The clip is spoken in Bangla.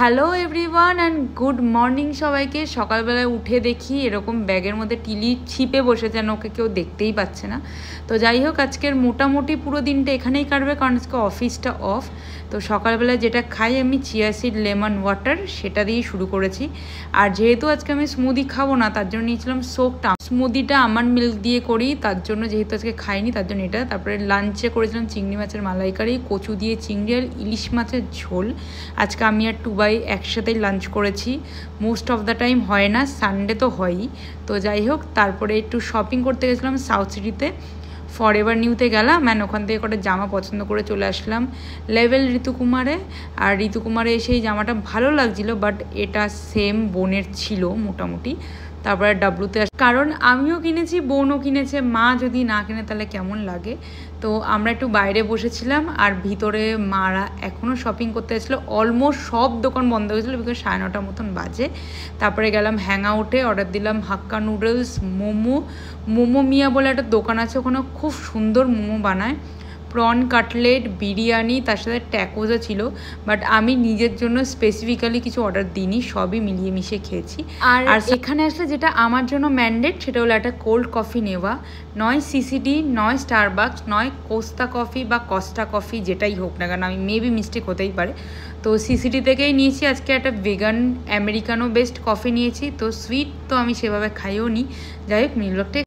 Hello everyone and good morning সবাইকে। সকালবেলায় উঠে দেখি এরকম ব্যাগের মধ্যে টিলি ছিপে বসে, যেন ওকে কেউ দেখতেই পাচ্ছে না। তো যাই হোক, আজকের মোটামুটি পুরো দিনটা এখানেই কাটবে, কারণ আজকে অফিসটা অফ। তো সকালবেলায় যেটা খাই আমি, চিয়া সিড লেমন ওয়াটার, সেটা দিয়েই শুরু করেছি। আর যেহেতু আজকে আমি স্মুদি খাবো না, তার জন্য নিয়েছিলাম সোকটা। স্মুদিটা আমন্ড মিল্ক দিয়ে করি, তার জন্য যেহেতু আজকে খাইনি তার জন্য এটা। তারপরে লাঞ্চে করেছিলাম চিংড়ি মাছের মালাইকারি, কচু দিয়ে চিংড়ি আর ইলিশ মাছের ঝোল। আজকে আমি আর টুবাই একসাথেই লাঞ্চ করেছি। মোস্ট অফ দ্য টাইম হয় না, সানডে তো হয়ই। তো যাই হোক, তারপরে একটু শপিং করতে গেছিলাম সাউথ সিটিতে, ফরএভার নিউতে গেলাম, অ্যান্ড ওখান থেকে কটা জামা পছন্দ করে চলে আসলাম লেভেল ঋতুকুমারে। আর ঋতুকুমারে এসে এই জামাটা ভালো লাগছিল, বাট এটা সেম বোনের ছিল মোটামুটি। তারপরে ডাব্লুতে কারণ আমিও কিনেছি, বোনও কিনেছে, মা যদি না কিনে তাহলে কেমন লাগে। তো আমরা একটু বাইরে বসেছিলাম, আর ভিতরে মারা এখনও শপিং করতে যাচ্ছিলো। অলমোস্ট সব দোকান বন্ধ হয়েছিলো, বিকজ 9:30 মতন বাজে। তারপরে গেলাম হ্যাং আউটে, অর্ডার দিলাম হাক্কা নুডলস, মোমো মিয়া বলে একটা দোকান আছে, ওখানে খুব সুন্দর মোমো বানায়, প্রন কাটলেট, বিরিয়ানি, তার সাথে ট্যাকোজও ছিল। বাট আমি নিজের জন্য স্পেসিফিক্যালি কিছু অর্ডার দিইনি, সবই মিলিয়ে মিশিয়ে খেয়েছি। আর এখানে আসলে যেটা আমার জন্য ম্যান্ডেট, সেটা হলো একটা কোল্ড কফি নেওয়া, নয় সিসিডি, নয় স্টারবাকস, নয় কোস্তা কফি বা কস্টা কফি, যেটাই হোক না কেন, আমি মেবি মিস্টেক হতেই পারে। তো সিসিডি থেকেই নিয়েছি আজকে একটা ভেগান আমেরিকানো বেস্ট কফি নিয়েছি। তো সুইট তো আমি সেভাবে খাইও নি। যাই হোক, মিলকটা